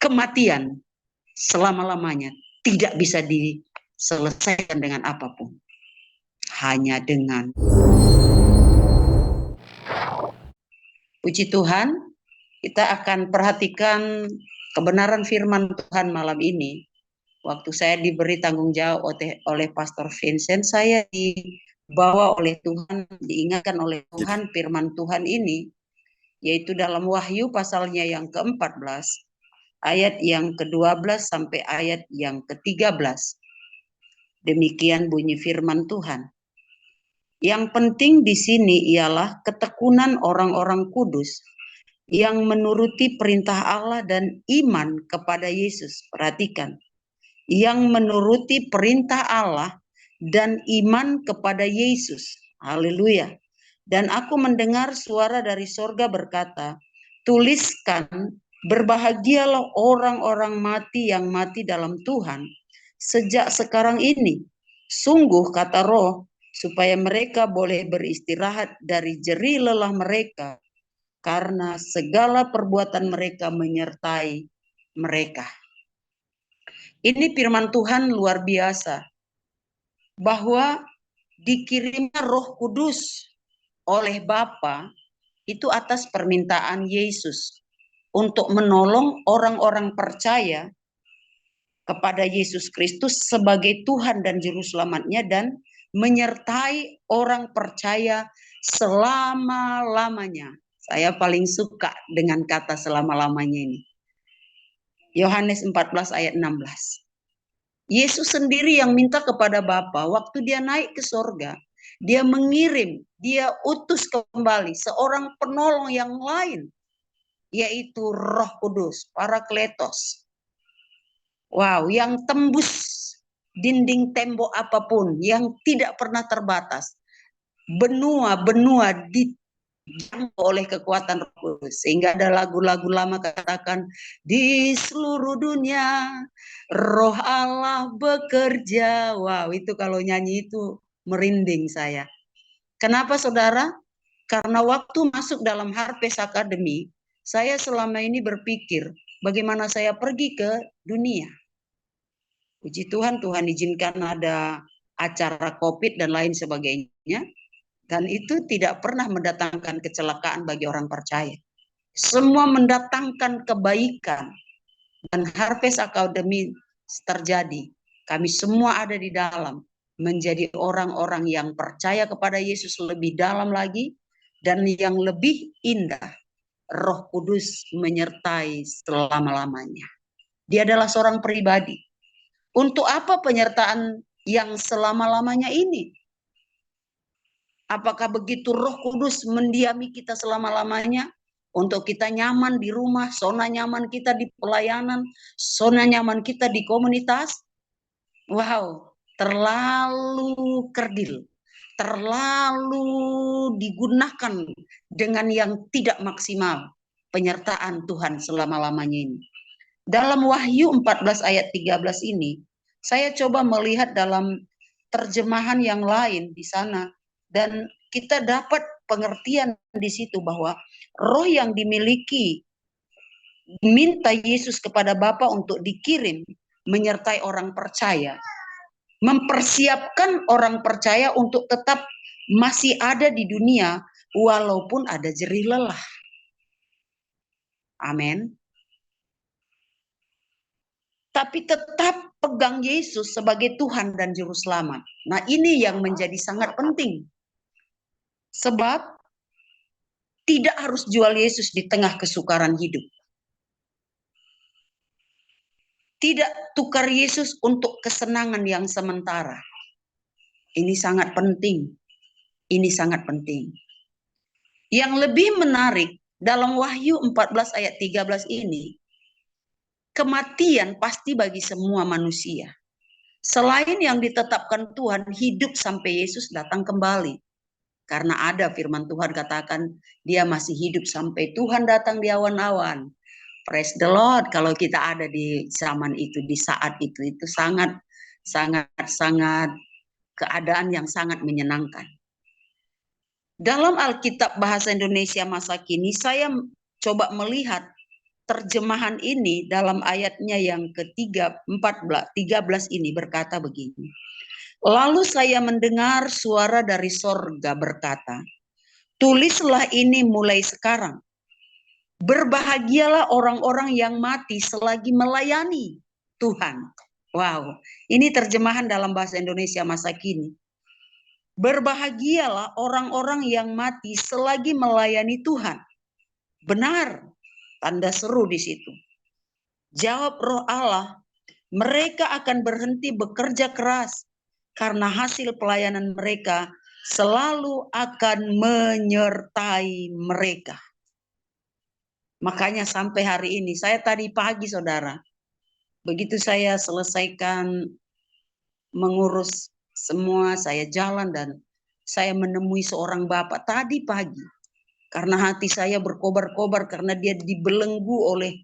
kematian selama-lamanya tidak bisa diselesaikan dengan apapun. Hanya dengan puji Tuhan, kita akan perhatikan kebenaran firman Tuhan malam ini. Waktu saya diberi tanggung jawab oleh Pastor Vincent, saya dibawa oleh Tuhan, diingatkan oleh Tuhan firman Tuhan ini, yaitu dalam Wahyu pasalnya yang ke-14, ayat yang ke-12 sampai ayat yang ke-13. Demikian bunyi firman Tuhan. Yang penting di sini ialah ketekunan orang-orang kudus yang menuruti perintah Allah dan iman kepada Yesus. Perhatikan. Yang menuruti perintah Allah dan iman kepada Yesus. Haleluya. Dan aku mendengar suara dari sorga berkata, tuliskan, berbahagialah orang-orang mati yang mati dalam Tuhan sejak sekarang ini. Sungguh kata Roh, supaya mereka boleh beristirahat dari jerih lelah mereka, karena segala perbuatan mereka menyertai mereka. Ini firman Tuhan luar biasa, bahwa dikirimnya Roh Kudus oleh Bapa itu atas permintaan Yesus untuk menolong orang-orang percaya kepada Yesus Kristus sebagai Tuhan dan Juru Selamatnya dan menyertai orang percaya selama-lamanya. Saya paling suka dengan kata selama-lamanya ini. Yohanes 14 ayat 16. Yesus sendiri yang minta kepada Bapa waktu dia naik ke sorga, dia mengirim, dia utus kembali seorang penolong yang lain, yaitu Roh Kudus, Parakletos. Wow, yang tembus dinding tembok apapun, yang tidak pernah terbatas. Benua-benua oleh kekuatan Roh Kudus, sehingga ada lagu-lagu lama katakan di seluruh dunia Roh Allah bekerja. Wow, itu kalau nyanyi itu merinding saya. Kenapa saudara? Karena waktu masuk dalam Harvest Academy, saya selama ini berpikir bagaimana saya pergi ke dunia. Puji Tuhan, Tuhan izinkan ada acara COVID dan lain sebagainya. Dan itu tidak pernah mendatangkan kecelakaan bagi orang percaya. Semua mendatangkan kebaikan. Dan Harvest Academy terjadi. Kami semua ada di dalam. Menjadi orang-orang yang percaya kepada Yesus lebih dalam lagi. Dan yang lebih indah. Roh Kudus menyertai selama-lamanya. Dia adalah seorang pribadi. Untuk apa penyertaan yang selama-lamanya ini? Apakah begitu Roh Kudus mendiami kita selama-lamanya? Untuk kita nyaman di rumah, zona nyaman kita di pelayanan, zona nyaman kita di komunitas? Wow, terlalu kerdil. Terlalu digunakan dengan yang tidak maksimal penyertaan Tuhan selama-lamanya ini. Dalam Wahyu 14 ayat 13 ini, saya coba melihat dalam terjemahan yang lain di sana. Dan kita dapat pengertian di situ bahwa roh yang dimiliki minta Yesus kepada Bapa untuk dikirim menyertai orang percaya, mempersiapkan orang percaya untuk tetap masih ada di dunia walaupun ada jerih lelah. Amin. Tapi tetap pegang Yesus sebagai Tuhan dan Juru Selamat. Nah, ini yang menjadi sangat penting. Sebab tidak harus jual Yesus di tengah kesukaran hidup. Tidak tukar Yesus untuk kesenangan yang sementara. Ini sangat penting. Ini sangat penting. Yang lebih menarik dalam Wahyu 14 ayat 13 ini, kematian pasti bagi semua manusia. Selain yang ditetapkan Tuhan, hidup sampai Yesus datang kembali. Karena ada firman Tuhan katakan, dia masih hidup sampai Tuhan datang di awan-awan. Praise the Lord, kalau kita ada di zaman itu, di saat itu sangat keadaan yang sangat menyenangkan. Dalam Alkitab Bahasa Indonesia masa kini, saya coba melihat terjemahan ini dalam ayatnya yang ketiga, 13 ini berkata begini. Lalu saya mendengar suara dari sorga berkata, tulislah ini mulai sekarang. Berbahagialah orang-orang yang mati selagi melayani Tuhan. Wow, ini terjemahan dalam bahasa Indonesia masa kini. Berbahagialah orang-orang yang mati selagi melayani Tuhan. Benar, tanda seru di situ. Jawab Roh Allah, mereka akan berhenti bekerja keras karena hasil pelayanan mereka selalu akan menyertai mereka. Makanya sampai hari ini, saya tadi pagi saudara, begitu saya selesaikan mengurus semua, saya jalan dan saya menemui seorang bapak tadi pagi. Karena hati saya berkobar-kobar karena dia dibelenggu oleh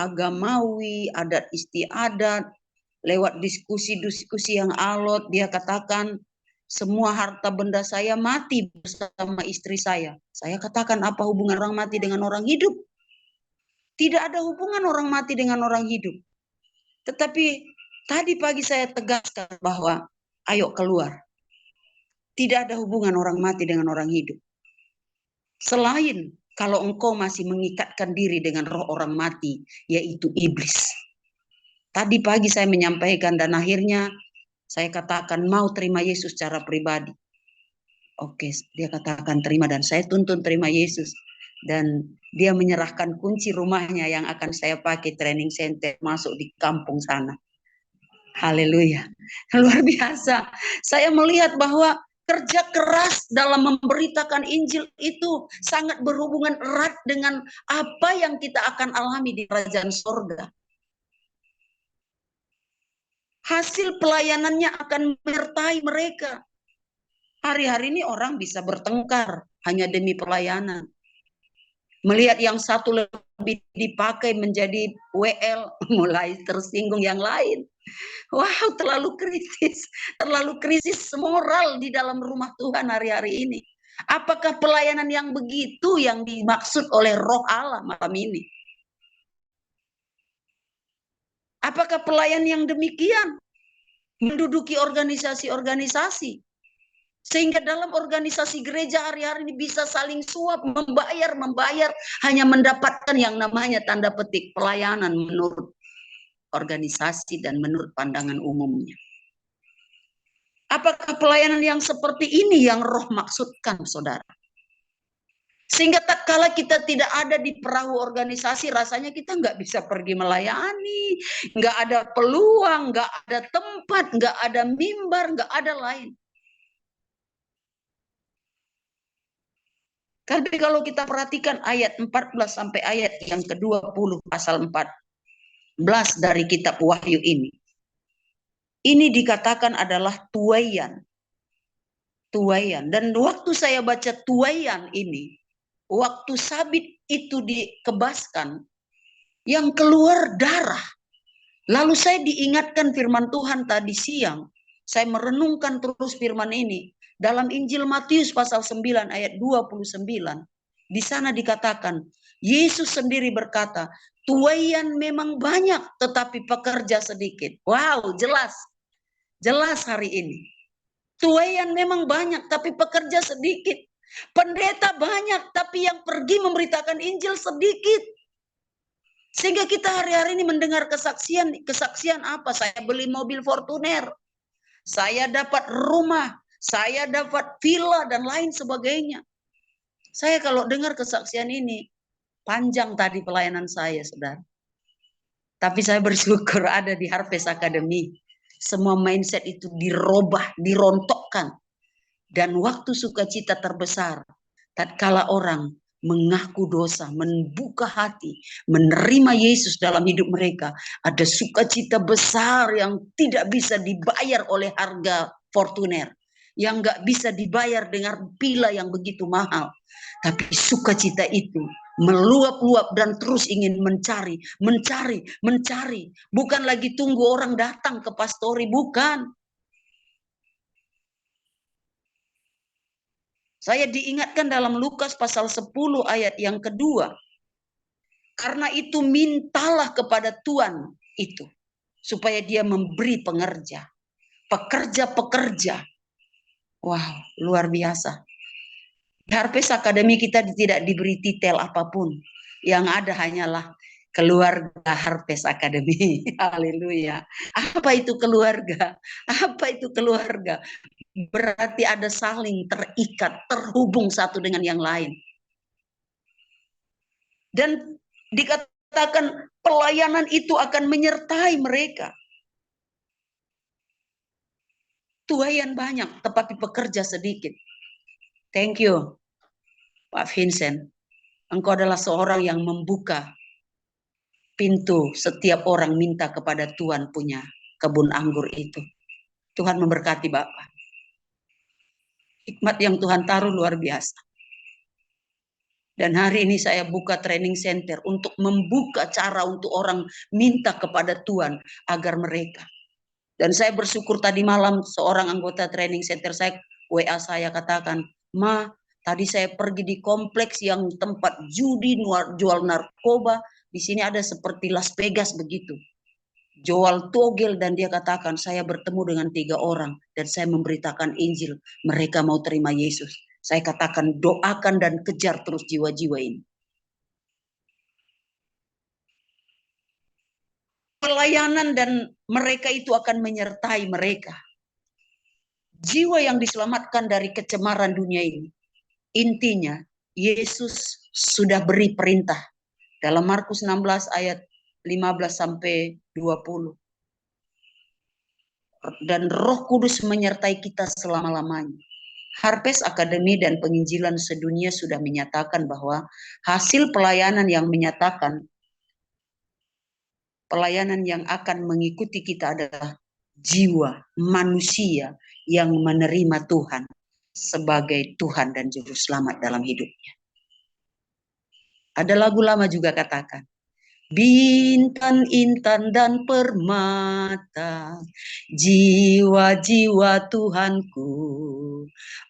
agamawi, adat istiadat. Lewat diskusi-diskusi yang alot, dia katakan semua harta benda saya mati bersama istri saya. Saya katakan apa hubungan orang mati dengan orang hidup? Tidak ada hubungan orang mati dengan orang hidup. Tetapi tadi pagi saya tegaskan bahwa ayo keluar. Tidak ada hubungan orang mati dengan orang hidup. Selain kalau engkau masih mengikatkan diri dengan roh orang mati, yaitu iblis. Tadi pagi saya menyampaikan dan akhirnya saya katakan mau terima Yesus secara pribadi. Oke, dia katakan terima dan saya tuntun terima Yesus. Dan dia menyerahkan kunci rumahnya yang akan saya pakai training center masuk di kampung sana. Haleluya. Luar biasa. Saya melihat bahwa kerja keras dalam memberitakan Injil itu sangat berhubungan erat dengan apa yang kita akan alami di kerajaan sorga. Hasil pelayanannya akan menyertai mereka. Hari-hari ini orang bisa bertengkar hanya demi pelayanan. Melihat yang satu lebih dipakai menjadi WL, mulai tersinggung yang lain. Wow, terlalu krisis moral di dalam rumah Tuhan hari-hari ini. Apakah pelayanan yang begitu yang dimaksud oleh Roh Allah malam ini? Apakah pelayan yang demikian menduduki organisasi-organisasi? Sehingga dalam organisasi gereja hari-hari ini bisa saling suap, membayar, hanya mendapatkan yang namanya tanda petik pelayanan menurut organisasi dan menurut pandangan umumnya. Apakah pelayanan yang seperti ini yang Roh maksudkan, saudara? Sehingga tak kala kita tidak ada di perahu organisasi, rasanya kita nggak bisa pergi melayani, nggak ada peluang, nggak ada tempat, nggak ada mimbar, nggak ada lain. Tapi kalau kita perhatikan ayat 14 sampai ayat yang ke-20 pasal 14 dari kitab Wahyu ini. Ini dikatakan adalah tuaian. Tuaian. Dan waktu saya baca tuaian ini, waktu sabit itu dikebaskan, yang keluar darah. Lalu saya diingatkan firman Tuhan tadi siang. Saya merenungkan terus firman ini. Dalam Injil Matius pasal 9 ayat 29. Di sana dikatakan, Yesus sendiri berkata, tuaian memang banyak tetapi pekerja sedikit. Wow, jelas. Jelas hari ini. Tuaian memang banyak tapi pekerja sedikit. Pendeta banyak tapi yang pergi memberitakan Injil sedikit. Sehingga kita hari-hari ini mendengar kesaksian apa? Saya beli mobil Fortuner. Saya dapat rumah, saya dapat villa dan lain sebagainya. Saya kalau dengar kesaksian ini, panjang tadi pelayanan saya, saudara. Tapi saya bersyukur ada di Harvest Academy. Semua mindset itu dirubah, dirontokkan. Dan waktu sukacita terbesar, tatkala orang mengaku dosa, membuka hati, menerima Yesus dalam hidup mereka, ada sukacita besar yang tidak bisa dibayar oleh harga Fortuner, yang nggak bisa dibayar dengan pila yang begitu mahal. Tapi sukacita itu meluap-luap dan terus ingin mencari. Bukan lagi tunggu orang datang ke pastori, bukan. Saya diingatkan dalam Lukas pasal 10 ayat yang kedua. Karena itu mintalah kepada Tuhan itu, supaya dia memberi pekerja. Wow, luar biasa. Di Harvest Academy kita tidak diberi titel apapun. Yang ada hanyalah keluarga Harvest Academy. Haleluya. Apa itu keluarga? Apa itu keluarga? Berarti ada saling terikat, terhubung satu dengan yang lain. Dan dikatakan pelayanan itu akan menyertai mereka. Tuayan banyak, tetapi pekerja sedikit. Thank you, Pak Vincent. Engkau adalah seorang yang membuka pintu setiap orang minta kepada Tuhan punya kebun anggur itu. Tuhan memberkati Bapak. Hikmat yang Tuhan taruh luar biasa. Dan hari ini saya buka training center untuk membuka cara untuk orang minta kepada Tuhan agar mereka. Dan saya bersyukur tadi malam seorang anggota training center saya WA saya katakan, "Ma, tadi saya pergi di kompleks yang tempat judi, jual narkoba. Di sini ada seperti Las Vegas begitu. Jual togel," dan dia katakan, "Saya bertemu dengan 3 orang dan saya memberitakan Injil. Mereka mau terima Yesus." Saya katakan, doakan dan kejar terus jiwa-jiwa ini. Pelayanan dan mereka itu akan menyertai mereka. Jiwa yang diselamatkan dari kecemaran dunia ini. Intinya, Yesus sudah beri perintah. Dalam Markus 16 ayat 15 sampai 20. Dan Roh Kudus menyertai kita selama-lamanya. Harvest Academy dan penginjilan sedunia sudah menyatakan bahwa hasil pelayanan yang menyatakan pelayanan yang akan mengikuti kita adalah jiwa manusia yang menerima Tuhan sebagai Tuhan dan Juru Selamat dalam hidupnya. Ada lagu lama juga katakan, bintang, intan, dan permata, jiwa-jiwa Tuhanku,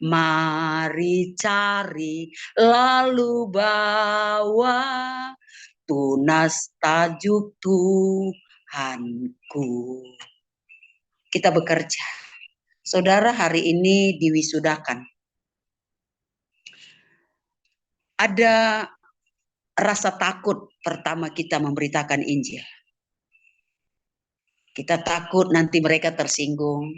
mari cari lalu bawa, tunas tajuk Tuhanku. Kita bekerja. Saudara, hari ini diwisudakan. Ada rasa takut pertama kita memberitakan Injil. Kita takut nanti mereka tersinggung.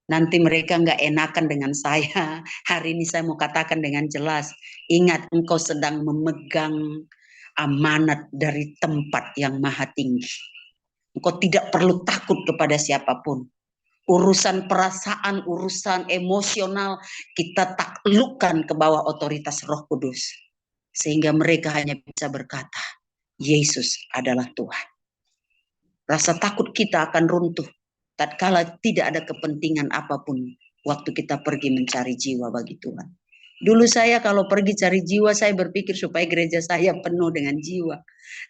Nanti mereka nggak enakan dengan saya. Hari ini saya mau katakan dengan jelas. Ingat, engkau sedang memegang amanat dari tempat yang maha tinggi. Engkau tidak perlu takut kepada siapapun. Urusan perasaan, urusan emosional, kita taklukkan ke bawah otoritas Roh Kudus. Sehingga mereka hanya bisa berkata, Yesus adalah Tuhan. Rasa takut kita akan runtuh tatkala tidak ada kepentingan apapun waktu kita pergi mencari jiwa bagi Tuhan. Dulu saya kalau pergi cari jiwa, saya berpikir supaya gereja saya penuh dengan jiwa.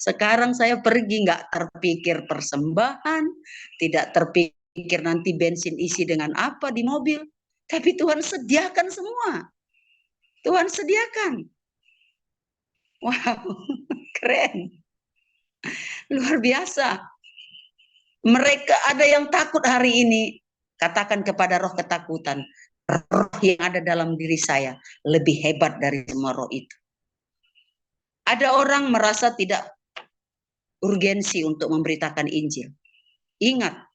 Sekarang saya pergi nggak terpikir persembahan, tidak terpikir nanti bensin isi dengan apa di mobil. Tapi Tuhan sediakan semua. Tuhan sediakan. Wow, keren. Luar biasa. Mereka ada yang takut hari ini. Katakan kepada roh ketakutan, roh yang ada dalam diri saya lebih hebat dari semua roh itu. Ada orang merasa tidak urgensi untuk memberitakan Injil. Ingat,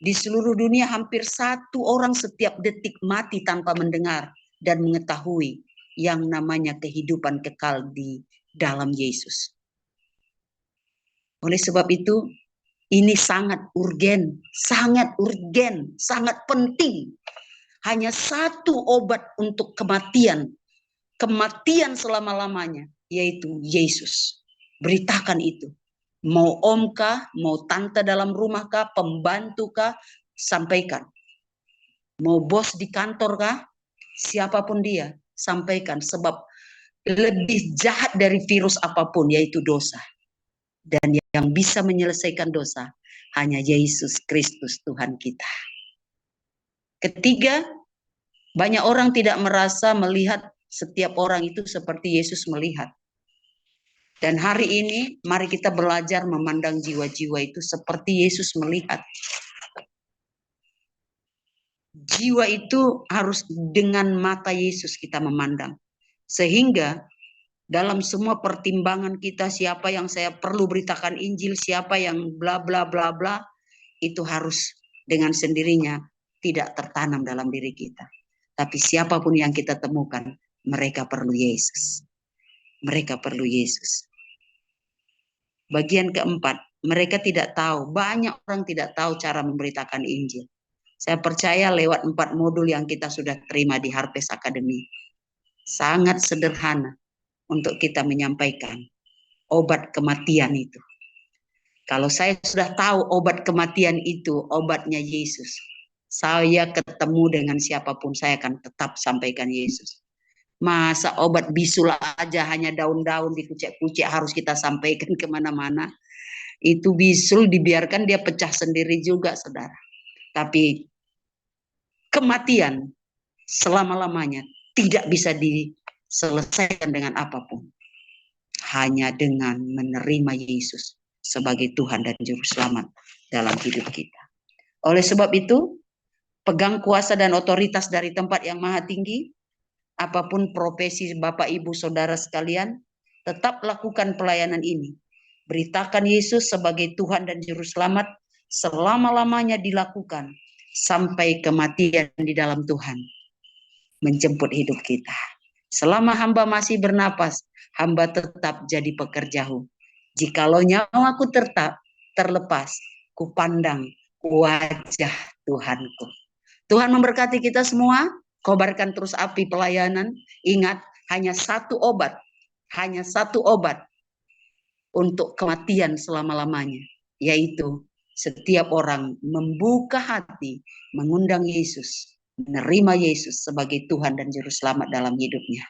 di seluruh dunia hampir 1 orang setiap detik mati tanpa mendengar dan mengetahui yang namanya kehidupan kekal di dalam Yesus. Oleh sebab itu, ini sangat urgen, sangat penting. Hanya 1 obat untuk kematian selama-lamanya, yaitu Yesus. Beritakan itu. Mau om kah, mau tante dalam rumah kah, pembantu kah, sampaikan. Mau bos di kantor kah, siapapun dia, sampaikan. Sebab lebih jahat dari virus apapun, yaitu dosa. Dan yang bisa menyelesaikan dosa hanya Yesus Kristus Tuhan kita. Ketiga, banyak orang tidak merasa melihat setiap orang itu seperti Yesus melihat. Dan hari ini mari kita belajar memandang jiwa-jiwa itu seperti Yesus melihat. Jiwa itu harus dengan mata Yesus kita memandang. Sehingga dalam semua pertimbangan kita, siapa yang saya perlu beritakan Injil, siapa yang bla bla bla bla, itu harus dengan sendirinya tidak tertanam dalam diri kita. Tapi siapapun yang kita temukan, mereka perlu Yesus. Mereka perlu Yesus. Bagian keempat, mereka tidak tahu, banyak orang tidak tahu cara memberitakan Injil. Saya percaya lewat 4 modul yang kita sudah terima di Harvest Academy, sangat sederhana untuk kita menyampaikan obat kematian itu. Kalau saya sudah tahu obat kematian itu, obatnya Yesus, saya ketemu dengan siapapun, saya akan tetap sampaikan Yesus. Masa obat bisul aja hanya daun-daun dikucek-kucek harus kita sampaikan kemana-mana. Itu bisul dibiarkan dia pecah sendiri juga, saudara. Tapi kematian selama-lamanya tidak bisa diselesaikan dengan apapun. Hanya dengan menerima Yesus sebagai Tuhan dan Juru Selamat dalam hidup kita. Oleh sebab itu, pegang kuasa dan otoritas dari tempat yang maha tinggi, apapun profesi Bapak, Ibu, Saudara sekalian, tetap lakukan pelayanan ini. Beritakan Yesus sebagai Tuhan dan Juru Selamat selama-lamanya dilakukan sampai kematian di dalam Tuhan menjemput hidup kita. Selama hamba masih bernapas, hamba tetap jadi pekerjahu. Jikalau nyawaku tetap terlepas, kupandang wajah Tuhanku. Tuhan memberkati kita semua. Kobarkan terus api pelayanan. Ingat, hanya satu obat untuk kematian selama-lamanya, yaitu setiap orang membuka hati, mengundang Yesus, menerima Yesus sebagai Tuhan dan Juru Selamat dalam hidupnya.